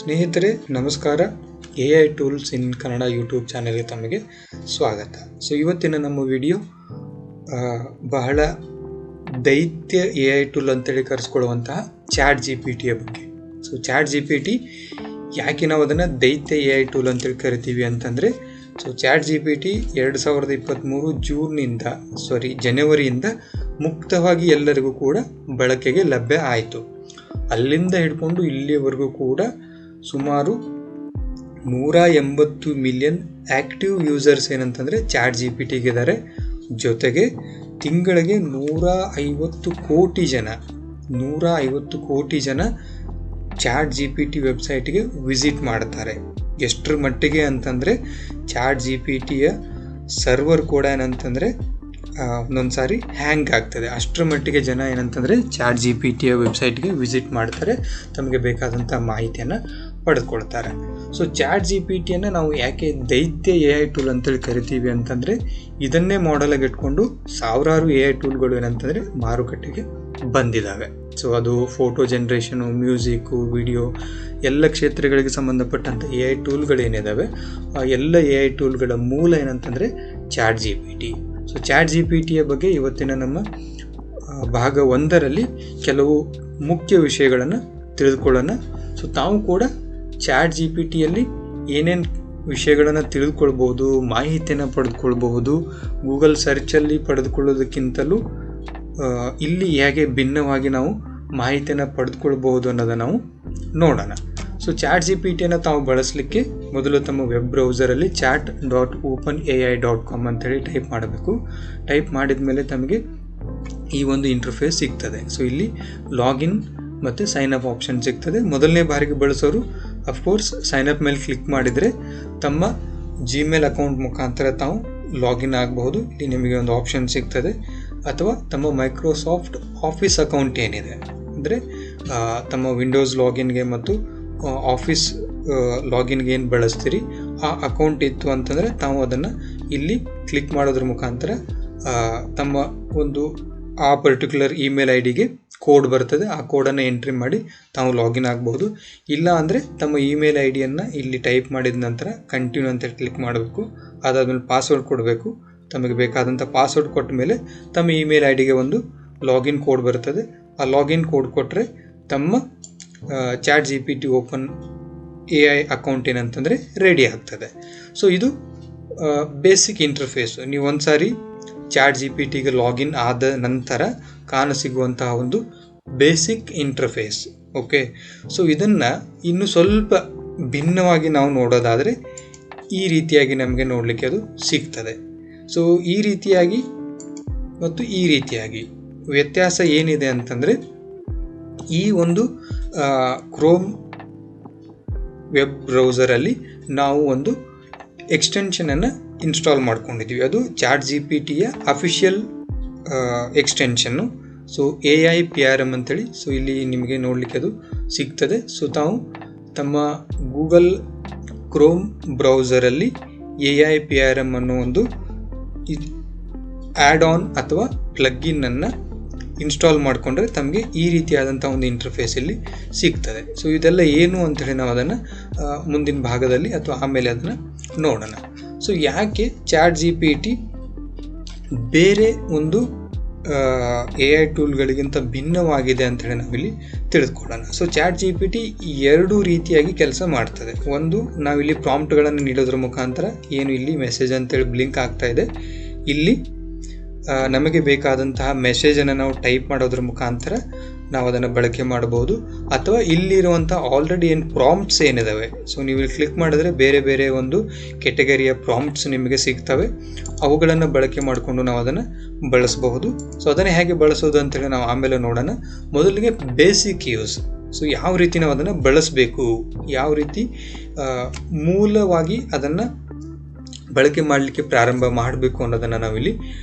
ಸ್ನೇಹಿತರೆ ನಮಸ್ಕಾರ. AI tools ಇನ್ Kannada YouTube ಚಾನೆಲ್ಗೆ ತಮಗೆ ಸ್ವಾಗತ. ಸೊ ಇವತ್ತಿನ ನಮ್ಮ ವಿಡಿಯೋ ಬಹಳ ದೈತ್ಯ AI ಟೂಲ್ ಅಂತೇಳಿ ಕರೆಸ್ಕೊಳ್ಳುವಂತಹ ChatGPTಯ ಬಗ್ಗೆ. ಸೊ ChatGPT ಯಾಕೆ ನಾವು ಅದನ್ನು ದೈತ್ಯ AI ಟೂಲ್ ಅಂತೇಳಿ ಕರಿತೀವಿ ಅಂತಂದರೆ, ಸೊ ChatGPT 2023 ಜನವರಿಯಿಂದ ಮುಕ್ತವಾಗಿ ಎಲ್ಲರಿಗೂ ಕೂಡ ಬಳಕೆಗೆ ಲಭ್ಯ ಆಯಿತು. ಅಲ್ಲಿಂದ ಹಿಡ್ಕೊಂಡು ಇಲ್ಲಿವರೆಗೂ ಕೂಡ ಸುಮಾರು 180 ಮಿಲಿಯನ್ ಆ್ಯಕ್ಟಿವ್ ಯೂಸರ್ಸ್ ಏನಂತಂದರೆ ChatGPTಗೆ ಇದ್ದಾರೆ. ಜೊತೆಗೆ ತಿಂಗಳಿಗೆ 150 ಕೋಟಿ ಜನ ChatGPT ವೆಬ್ಸೈಟ್ಗೆ ವಿಸಿಟ್ ಮಾಡ್ತಾರೆ. ಎಷ್ಟರ ಮಟ್ಟಿಗೆ ಅಂತಂದರೆ ChatGPTಯ ಸರ್ವರ್ ಕೂಡ ಏನಂತಂದರೆ ಒಂದೊಂದು ಸಾರಿ ಹ್ಯಾಂಗ್ ಆಗ್ತದೆ. ಅಷ್ಟರ ಮಟ್ಟಿಗೆ ಜನ ಏನಂತಂದರೆ ChatGPTಯ ವೆಬ್ಸೈಟ್ಗೆ ವಿಸಿಟ್ ಮಾಡ್ತಾರೆ, ತಮಗೆ ಬೇಕಾದಂಥ ಮಾಹಿತಿಯನ್ನು ಪಡೆದುಕೊಳ್ತಾರೆ. ಸೊ ChatGPTಯನ್ನು ನಾವು ಯಾಕೆ ದೈತ್ಯ AI ಟೂಲ್ ಅಂತೇಳಿ ಕರಿತೀವಿ ಅಂತಂದರೆ, ಇದನ್ನೇ ಮಾಡೆಲಾಗಿ ಇಟ್ಕೊಂಡು ಸಾವಿರಾರು AI ಟೂಲ್ಗಳು ಏನಂತಂದರೆ ಮಾರುಕಟ್ಟೆಗೆ ಬಂದಿದ್ದಾವೆ. ಸೊ ಅದು ಫೋಟೋ ಜನ್ರೇಷನು, ಮ್ಯೂಸಿಕ್ಕು, ವಿಡಿಯೋ ಎಲ್ಲ ಕ್ಷೇತ್ರಗಳಿಗೆ ಸಂಬಂಧಪಟ್ಟಂಥ AI ಟೂಲ್ಗಳೇನಿದ್ದಾವೆ ಆ ಎಲ್ಲ AI ಟೂಲ್ಗಳ ಮೂಲ ಏನಂತಂದರೆ ChatGPT. ಸೊ ChatGPTಯ ಬಗ್ಗೆ ಇವತ್ತಿನ ನಮ್ಮ ಭಾಗ 1ರಲ್ಲಿ ಕೆಲವು ಮುಖ್ಯ ವಿಷಯಗಳನ್ನು ತಿಳಿದುಕೊಳ್ಳೋಣ. ಸೊ ತಾವು ಕೂಡ ChatGPTಯಲ್ಲಿ ಏನೇನು ವಿಷಯಗಳನ್ನು ತಿಳಿದುಕೊಳ್ಬೋದು, ಮಾಹಿತಿಯನ್ನು ಪಡೆದುಕೊಳ್ಬಹುದು, ಗೂಗಲ್ ಸರ್ಚಲ್ಲಿ ಪಡೆದುಕೊಳ್ಳೋದಕ್ಕಿಂತಲೂ ಇಲ್ಲಿ ಹೇಗೆ ಭಿನ್ನವಾಗಿ ನಾವು ಮಾಹಿತಿಯನ್ನು ಪಡೆದುಕೊಳ್ಬಹುದು ಅನ್ನೋದನ್ನು ನಾವು ನೋಡೋಣ. ಸೊ ChatGPTಯನ್ನು ತಾವು ಬಳಸಲಿಕ್ಕೆ ಮೊದಲು ತಮ್ಮ ವೆಬ್ ಬ್ರೌಸರಲ್ಲಿ chat.openai.com ಅಂತೇಳಿ ಟೈಪ್ ಮಾಡಬೇಕು. ಟೈಪ್ ಮಾಡಿದ ಮೇಲೆ ತಮಗೆ ಈ ಒಂದು ಇಂಟರ್ಫೇಸ್ ಸಿಗ್ತದೆ. ಸೊ ಇಲ್ಲಿ ಲಾಗಿನ್ ಮತ್ತು ಸೈನ್ ಅಪ್ ಆಪ್ಷನ್ ಸಿಗ್ತದೆ. ಮೊದಲನೇ ಬಾರಿಗೆ ಬಳಸೋರು ಅಫ್ಕೋರ್ಸ್ ಸೈನ್ ಅಪ್ ಮೇಲೆ ಕ್ಲಿಕ್ ಮಾಡಿದರೆ ತಮ್ಮ ಜಿಮೇಲ್ ಅಕೌಂಟ್ ಮುಖಾಂತರ ತಾವು ಲಾಗಿನ್ ಆಗಬಹುದು. ಇಲ್ಲಿ ನಿಮಗೆ ಒಂದು ಆಪ್ಷನ್ ಸಿಗ್ತದೆ. ಅಥವಾ ತಮ್ಮ ಮೈಕ್ರೋಸಾಫ್ಟ್ ಆಫೀಸ್ ಅಕೌಂಟ್ ಏನಿದೆ ಅಂದರೆ ತಮ್ಮ ವಿಂಡೋಸ್ ಲಾಗಿನ್ಗೆ ಮತ್ತು ಆಫೀಸ್ ಲಾಗಿನ್ಗೆ ಏನು ಬಳಸ್ತೀರಿ ಆ ಅಕೌಂಟ್ ಇತ್ತು ಅಂತಂದರೆ ತಾವು ಅದನ್ನು ಇಲ್ಲಿ ಕ್ಲಿಕ್ ಮಾಡೋದ್ರ ಮುಖಾಂತರ ತಮ್ಮ ಒಂದು ಆ ಪರ್ಟಿಕ್ಯುಲರ್ ಇಮೇಲ್ ಐಡಿಗೆ ಕೋಡ್ ಬರ್ತದೆ. ಆ ಕೋಡನ್ನು ಎಂಟ್ರಿ ಮಾಡಿ ತಾವು ಲಾಗಿನ್ ಆಗ್ಬೋದು. ಇಲ್ಲ ಅಂದರೆ ತಮ್ಮ ಇಮೇಲ್ ಐಡಿಯನ್ನು ಇಲ್ಲಿ ಟೈಪ್ ಮಾಡಿದ ನಂತರ ಕಂಟಿನ್ಯೂ ಅಂತೇಳಿ ಕ್ಲಿಕ್ ಮಾಡಬೇಕು. ಅದಾದಮೇಲೆ ಪಾಸ್ವರ್ಡ್ ಕೊಡಬೇಕು. ತಮಗೆ ಬೇಕಾದಂಥ ಪಾಸ್ವರ್ಡ್ ಕೊಟ್ಟ ಮೇಲೆ ತಮ್ಮ ಇಮೇಲ್ ಐಡಿಗೆ ಒಂದು ಲಾಗಿನ್ ಕೋಡ್ ಬರ್ತದೆ. ಆ ಲಾಗಿನ್ ಕೋಡ್ ಕೊಟ್ಟರೆ ತಮ್ಮ ChatGPT ಓಪನ್ AI ಅಕೌಂಟ್ ಏನಂತಂದರೆ ರೆಡಿ ಆಗ್ತದೆ. ಸೊ ಇದು ಬೇಸಿಕ್ ಇಂಟರ್ಫೇಸು. ನೀವು ಒಂದು ಸಾರಿ ChatGPTಗೆ ಲಾಗಿನ್ ಆದ ನಂತರ ಕಾಣಸಿಗುವಂತಹ ಒಂದು ಬೇಸಿಕ್ ಇಂಟರ್ಫೇಸ್. ಓಕೆ, ಸೊ ಇದನ್ನು ಇನ್ನು ಸ್ವಲ್ಪ ಭಿನ್ನವಾಗಿ ನಾವು ನೋಡೋದಾದರೆ ಈ ರೀತಿಯಾಗಿ ನಮಗೆ ನೋಡಲಿಕ್ಕೆ ಅದು ಸಿಗ್ತದೆ. ಸೊ ಈ ರೀತಿಯಾಗಿ ಮತ್ತು ಈ ರೀತಿಯಾಗಿ ವ್ಯತ್ಯಾಸ ಏನಿದೆ ಅಂತಂದರೆ, ಈ ಒಂದು ಕ್ರೋಮ್ ವೆಬ್ ಬ್ರೌಸರಲ್ಲಿ ನಾವು ಒಂದು ಎಕ್ಸ್ಟೆನ್ಷನನ್ನು ಇನ್ಸ್ಟಾಲ್ ಮಾಡ್ಕೊಂಡಿದ್ದೀವಿ. ಅದು ChatGPTಯ ಅಫಿಷಿಯಲ್ ಎಕ್ಸ್ಟೆನ್ಷನ್ನು. ಸೊ AI PRM ಅಂತೇಳಿ ಸೊ ಇಲ್ಲಿ ನಿಮಗೆ ನೋಡಲಿಕ್ಕೆ ಅದು ಸಿಗ್ತದೆ. ಸೊ ತಾವು ತಮ್ಮ ಗೂಗಲ್ ಕ್ರೋಮ್ ಬ್ರೌಸರಲ್ಲಿ AI PRM ಅನ್ನೋ ಒಂದು ಆ್ಯಡ್ ಆನ್ ಅಥವಾ ಪ್ಲಗ್ಗಿನ್ನನ್ನು ಇನ್ಸ್ಟಾಲ್ ಮಾಡಿಕೊಂಡ್ರೆ ತಮಗೆ ಈ ರೀತಿಯಾದಂಥ ಒಂದು ಇಂಟರ್ಫೇಸ್ ಇಲ್ಲಿ ಸಿಗ್ತದೆ. ಸೊ ಇದೆಲ್ಲ ಏನು ಅಂಥೇಳಿ ನಾವು ಅದನ್ನು ಮುಂದಿನ ಭಾಗದಲ್ಲಿ ಅಥವಾ ಆಮೇಲೆ ಅದನ್ನು ನೋಡೋಣ. ಸೊ ಯಾಕೆ ChatGPT ಬೇರೆ ಒಂದು AI ಟೂಲ್ಗಳಿಗಿಂತ ಭಿನ್ನವಾಗಿದೆ ಅಂಥೇಳಿ ನಾವಿಲ್ಲಿ ತಿಳಿದುಕೊಳ್ಳೋಣ. ಸೊ ChatGPT 2 ರೀತಿಯಾಗಿ ಕೆಲಸ ಮಾಡ್ತದೆ. ಒಂದು, ನಾವಿಲ್ಲಿ ಪ್ರಾಂಪ್ಟ್ಗಳನ್ನು ನೀಡೋದ್ರ ಮುಖಾಂತರ ಏನು ಇಲ್ಲಿ ಮೆಸೇಜ್ ಅಂತೇಳಿ ಬ್ಲಿಂಕ್ ಆಗ್ತಾ ಇದೆ, ಇಲ್ಲಿ ನಮಗೆ ಬೇಕಾದಂತಹ ಮೆಸೇಜನ್ನು ನಾವು ಟೈಪ್ ಮಾಡೋದ್ರ ಮುಖಾಂತರ ನಾವು ಅದನ್ನು ಬಳಕೆ ಮಾಡಬಹುದು. ಅಥವಾ ಇಲ್ಲಿರುವಂಥ ಆಲ್ರೆಡಿ ಏನು ಪ್ರಾಂಪ್ಟ್ಸ್ ಏನಿದ್ದಾವೆ, ಸೊ ನೀವು ಇಲ್ಲಿ ಕ್ಲಿಕ್ ಮಾಡಿದ್ರೆ ಬೇರೆ ಬೇರೆ ಒಂದು ಕೆಟಗರಿಯ ಪ್ರಾಂಪ್ಟ್ಸ್ ನಿಮಗೆ ಸಿಗ್ತವೆ. ಅವುಗಳನ್ನು ಬಳಕೆ ಮಾಡಿಕೊಂಡು ನಾವು ಅದನ್ನು ಬಳಸಬಹುದು. ಸೊ ಅದನ್ನು ಹೇಗೆ ಬಳಸೋದು ಅಂತೇಳಿ ನಾವು ಆಮೇಲೆ ನೋಡೋಣ. ಮೊದಲಿಗೆ ಬೇಸಿಕ್ ಯೂಸ್. ಸೊ ಯಾವ ರೀತಿ ನಾವು ಅದನ್ನು ಬಳಸಬೇಕು, ಯಾವ ರೀತಿ ಮೂಲವಾಗಿ ಅದನ್ನು ಬಳಕೆ ಮಾಡಲಿಕ್ಕೆ ಪ್ರಾರಂಭ ಮಾಡಬೇಕು ಅನ್ನೋದನ್ನು ನಾವಿಲ್ಲಿ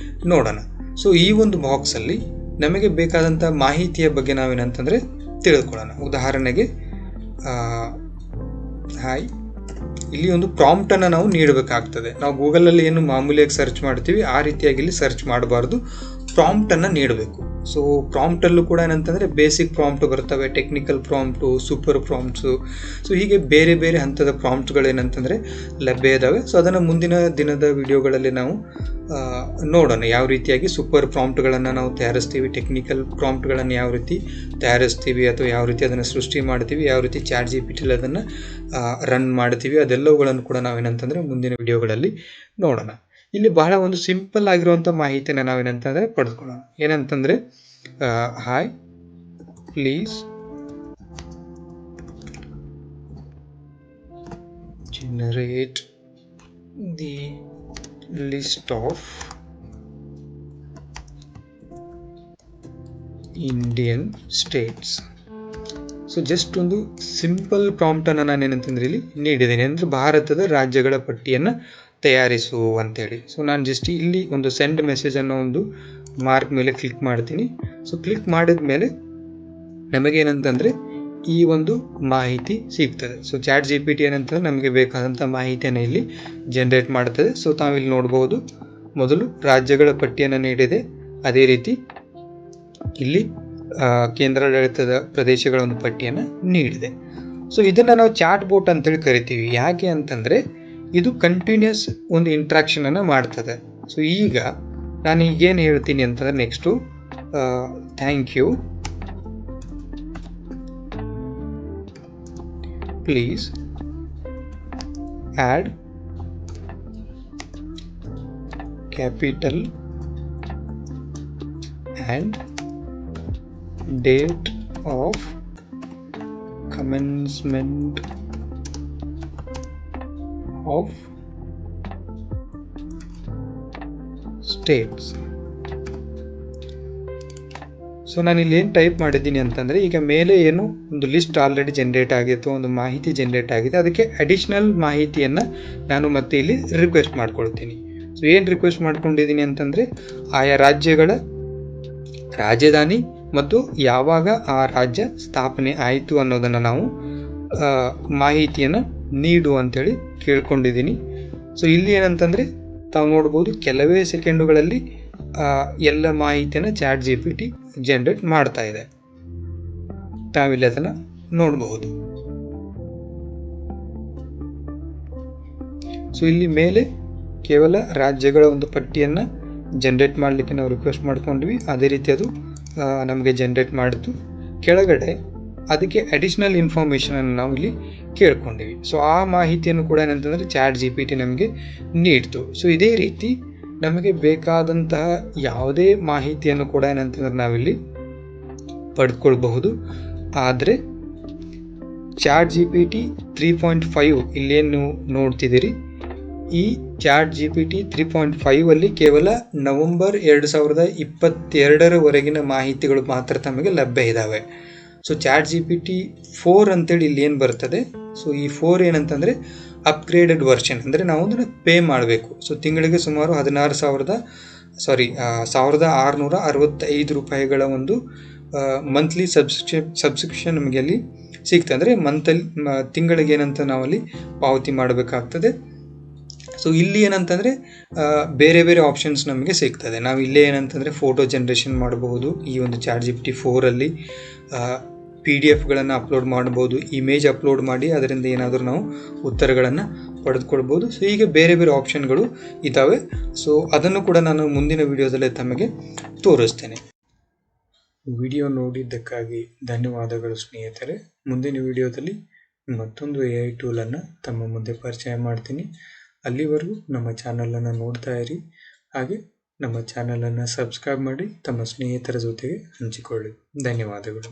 ನೋಡೋಣ. ಸೊ ಈ ಒಂದು ಬಾಕ್ಸಲ್ಲಿ ನಮಗೆ ಬೇಕಾದಂಥ ಮಾಹಿತಿಯ ಬಗ್ಗೆ ನಾವೇನಂತಂದರೆ ತಿಳಿದುಕೊಳ್ಳೋಣ. ಉದಾಹರಣೆಗೆ ಇಲ್ಲಿ ಒಂದು ಪ್ರಾಂಪ್ಟನ್ನು ನಾವು ನೀಡಬೇಕಾಗ್ತದೆ. ನಾವು ಗೂಗಲಲ್ಲಿ ಏನು ಮಾಮೂಲಿಯಾಗಿ ಸರ್ಚ್ ಮಾಡ್ತೀವಿ ಆ ರೀತಿಯಾಗಿ ಇಲ್ಲಿ ಸರ್ಚ್ ಮಾಡಬಾರ್ದು, ಪ್ರಾಂಪ್ಟನ್ನು ನೀಡಬೇಕು. ಸೊ ಪ್ರಾಂಪ್ಟಲ್ಲೂ ಕೂಡ ಏನಂತಂದರೆ ಬೇಸಿಕ್ ಪ್ರಾಂಪ್ಟ್ ಬರ್ತವೆ, ಟೆಕ್ನಿಕಲ್ ಪ್ರಾಂಪ್ಟು, ಸೂಪರ್ ಪ್ರಾಂಪ್ಟ್ಸು. ಸೊ ಹೀಗೆ ಬೇರೆ ಬೇರೆ ಹಂತದ ಪ್ರಾಂಪ್ಟ್ಗಳೇನಂತಂದರೆ ಲಭ್ಯ ಇದ್ದಾವೆ. ಸೊ ಅದನ್ನು ಮುಂದಿನ ದಿನದ ವಿಡಿಯೋಗಳಲ್ಲಿ ನಾವು ನೋಡೋಣ, ಯಾವ ರೀತಿಯಾಗಿ ಸೂಪರ್ ಪ್ರಾಂಪ್ಟ್ಗಳನ್ನು ನಾವು ತಯಾರಿಸ್ತೀವಿ, ಟೆಕ್ನಿಕಲ್ ಪ್ರಾಂಪ್ಟ್ಗಳನ್ನು ಯಾವ ರೀತಿ ತಯಾರಿಸ್ತೀವಿ, ಅಥವಾ ಯಾವ ರೀತಿ ಅದನ್ನು ಸೃಷ್ಟಿ ಮಾಡ್ತೀವಿ, ಯಾವ ರೀತಿ ChatGPT ಅದನ್ನು ರನ್ ಮಾಡ್ತೀವಿ, ಅದೆಲ್ಲವುಗಳನ್ನು ಕೂಡ ನಾವೇನಂತಂದರೆ ಮುಂದಿನ ವಿಡಿಯೋಗಳಲ್ಲಿ ನೋಡೋಣ. ಇಲ್ಲಿ ಬಹಳ ಒಂದು ಸಿಂಪಲ್ ಆಗಿರುವಂಥ ಮಾಹಿತಿಯನ್ನು ನಾವೇನಂತಂದರೆ ಪಡೆದುಕೊಳ್ಳೋಣ. ಏನಂತಂದರೆ hi please generate the list of Indian states. So just ಒಂದು ಸಿಂಪಲ್ ಪ್ರಾಂಪ್ಟನ್ನು ನಾನು ಏನಂತಂದ್ರೆ ಇಲ್ಲಿ ನೀಡಿದ್ದೇನೆ, ಅಂದರೆ ಭಾರತದ ರಾಜ್ಯಗಳ ಪಟ್ಟಿಯನ್ನು ತಯಾರಿಸು ಅಂತೇಳಿ. ಸೊ ನಾನು ಜಸ್ಟ್ ಇಲ್ಲಿ ಒಂದು ಸೆಂಡ್ ಮೆಸೇಜ್ ಅನ್ನೋ ಒಂದು ಮಾರ್ಕ್ ಮೇಲೆ ಕ್ಲಿಕ್ ಮಾಡ್ತೀನಿ. ಸೊ ಕ್ಲಿಕ್ ಮಾಡಿದ ಮೇಲೆ ನಮಗೇನಂತಂದರೆ ಈ ಒಂದು ಮಾಹಿತಿ ಸಿಗ್ತದೆ. ಸೊ ChatGPT ಏನಂತಂದರೆ ನಮಗೆ ಬೇಕಾದಂಥ ಮಾಹಿತಿಯನ್ನು ಇಲ್ಲಿ ಜನರೇಟ್ ಮಾಡ್ತದೆ. ಸೊ ತಾವಿಲ್ಲಿ ನೋಡ್ಬೋದು, ಮೊದಲು ರಾಜ್ಯಗಳ ಪಟ್ಟಿಯನ್ನು ನೀಡಿದೆ, ಅದೇ ರೀತಿ ಇಲ್ಲಿ ಕೇಂದ್ರಾಡಳಿತದ ಪ್ರದೇಶಗಳ ಒಂದು ಪಟ್ಟಿಯನ್ನು ನೀಡಿದೆ. ಸೊ ಇದನ್ನು ನಾವು ಚಾಟ್ ಬೋಟ್ ಅಂತೇಳಿ ಕರಿತೀವಿ. ಯಾಕೆ ಅಂತಂದರೆ ಇದು ಕಂಟಿನ್ಯೂಸ್ ಒಂದು ಇಂಟ್ರಾಕ್ಷನನ್ನು ಮಾಡ್ತದೆ. ಸೊ ಈಗ ನಾನು ಈಗೇನು ಹೇಳ್ತೀನಿ ಅಂತಂದರೆ next thank you, please add capital and date of commencement of states. So ನಾನು ಇಲ್ಲಿ ಏನು ಟೈಪ್ ಮಾಡಿದ್ದೀನಿ ಅಂತಂದರೆ, ಈಗ ಮೇಲೆ ಏನು ಒಂದು ಲಿಸ್ಟ್ ಆಲ್ರೆಡಿ ಜನರೇಟ್ ಆಗಿತ್ತು, ಒಂದು ಮಾಹಿತಿ ಜನರೇಟ್ ಆಗಿದೆ, ಅದಕ್ಕೆ ಅಡಿಷ್ನಲ್ ಮಾಹಿತಿಯನ್ನು ನಾನು ಮತ್ತೆ ಇಲ್ಲಿ ರಿಕ್ವೆಸ್ಟ್ ಮಾಡ್ಕೊಳ್ತೀನಿ. ಸೊ ಏನು ರಿಕ್ವೆಸ್ಟ್ ಮಾಡ್ಕೊಂಡಿದ್ದೀನಿ ಅಂತಂದರೆ ಆಯಾ ರಾಜ್ಯಗಳ ರಾಜಧಾನಿ ಮತ್ತು ಯಾವಾಗ ಆ ರಾಜ್ಯ ಸ್ಥಾಪನೆ ಆಯಿತು ಅನ್ನೋದನ್ನು ನಾವು ಮಾಹಿತಿಯನ್ನು ನೀಡು ಅಂತೇಳಿ ಕೇಳ್ಕೊಂಡಿದ್ದೀನಿ. ಸೊ ಇಲ್ಲಿ ಏನಂತಂದರೆ ತಾವು ನೋಡ್ಬೋದು, ಕೆಲವೇ ಸೆಕೆಂಡುಗಳಲ್ಲಿ ಎಲ್ಲ ಮಾಹಿತಿಯನ್ನು ChatGPT ಜನರೇಟ್ ಮಾಡ್ತಾ ಇದೆ. ತಾವಿಲ್ಲಿ ಅದನ್ನು ನೋಡಬಹುದು. ಸೊ ಇಲ್ಲಿ ಮೇಲೆ ಕೇವಲ ರಾಜ್ಯಗಳ ಒಂದು ಪಟ್ಟಿಯನ್ನು ಜನರೇಟ್ ಮಾಡಲಿಕ್ಕೆ ನಾವು ರಿಕ್ವೆಸ್ಟ್ ಮಾಡ್ಕೊಂಡ್ವಿ, ಅದೇ ರೀತಿ ಅದು ನಮಗೆ ಜನರೇಟ್ ಮಾಡಿತು. ಕೆಳಗಡೆ ಅದಕ್ಕೆ ಅಡಿಷ್ನಲ್ ಇನ್ಫಾರ್ಮೇಷನನ್ನು ನಾವು ಇಲ್ಲಿ ಕೇಳ್ಕೊಂಡಿವಿ. ಸೊ ಆ ಮಾಹಿತಿಯನ್ನು ಕೂಡ ಏನಂತಂದರೆ ChatGPT ನಮಗೆ ನೀಡ್ತು. ಸೊ ಇದೇ ರೀತಿ ನಮಗೆ ಬೇಕಾದಂತಹ ಯಾವುದೇ ಮಾಹಿತಿಯನ್ನು ಕೂಡ ಏನಂತಂದ್ರೆ ನಾವಿಲ್ಲಿ ಪಡೆದುಕೊಳ್ಬಹುದು. ಆದರೆ ChatGPT 3.5 ಇಲ್ಲೇನು ನೋಡ್ತಿದ್ದೀರಿ, ಈ ChatGPT 3.5 ಅಲ್ಲಿ ಕೇವಲ ನವೆಂಬರ್ 2022 ಮಾಹಿತಿಗಳು ಮಾತ್ರ ತಮಗೆ ಲಭ್ಯ ಇದ್ದಾವೆ. ಸೊ ChatGPT 4 ಅಂತೇಳಿ ಇಲ್ಲಿ ಏನು ಬರ್ತದೆ, ಸೊ ಈ 4 ಏನಂತಂದರೆ ಅಪ್ಗ್ರೇಡೆಡ್ ವರ್ಷನ್, ಅಂದರೆ ನಾವು ಅದನ್ನು ಪೇ ಮಾಡಬೇಕು. ಸೊ ತಿಂಗಳಿಗೆ ಸುಮಾರು 1665 ರೂಪಾಯಿಗಳ ಒಂದು ಮಂತ್ಲಿ ಸಬ್ಸ್ಕ್ರಿಪ್ಷನ್ ನಮಗೆ ಅಲ್ಲಿ ಸಿಗ್ತದೆ. ಅಂದರೆ ತಿಂಗಳಿಗೆ ಏನಂತ ನಾವಲ್ಲಿ ಪಾವತಿ ಮಾಡಬೇಕಾಗ್ತದೆ. ಸೊ ಇಲ್ಲಿ ಏನಂತಂದರೆ ಬೇರೆ ಬೇರೆ ಆಪ್ಷನ್ಸ್ ನಮಗೆ ಸಿಗ್ತದೆ. ನಾವು ಇಲ್ಲೇ ಏನಂತಂದರೆ ಫೋಟೋ ಜನ್ರೇಷನ್ ಮಾಡಬಹುದು. ಈ ಒಂದು ChatGPT 4ಅಲ್ಲಿ PDF ಅಪ್ಲೋಡ್ ಮಾಡ್ಬೋದು, ಇಮೇಜ್ ಅಪ್ಲೋಡ್ ಮಾಡಿ ಅದರಿಂದ ಏನಾದರೂ ನಾವು ಉತ್ತರಗಳನ್ನು ಪಡೆದುಕೊಳ್ಬೋದು. ಸೊ ಹೀಗೆ ಬೇರೆ ಬೇರೆ ಆಪ್ಷನ್ಗಳು ಇದ್ದಾವೆ. ಸೊ ಅದನ್ನು ಕೂಡ ನಾನು ಮುಂದಿನ ವಿಡಿಯೋದಲ್ಲೇ ತಮಗೆ ತೋರಿಸ್ತೇನೆ. ವಿಡಿಯೋ ನೋಡಿದ್ದಕ್ಕಾಗಿ ಧನ್ಯವಾದಗಳು ಸ್ನೇಹಿತರೆ. ಮುಂದಿನ ವಿಡಿಯೋದಲ್ಲಿ ಮತ್ತೊಂದು AI ಟೂಲನ್ನು ತಮ್ಮ ಮುಂದೆ ಪರಿಚಯ ಮಾಡ್ತೀನಿ. ಅಲ್ಲಿವರೆಗೂ ನಮ್ಮ ಚಾನಲನ್ನು ನೋಡ್ತಾ ಇರಿ, ಹಾಗೆ ನಮ್ಮ ಚಾನಲನ್ನು ಸಬ್ಸ್ಕ್ರೈಬ್ ಮಾಡಿ ತಮ್ಮ ಸ್ನೇಹಿತರ ಜೊತೆಗೆ ಹಂಚಿಕೊಳ್ಳಿ. ಧನ್ಯವಾದಗಳು.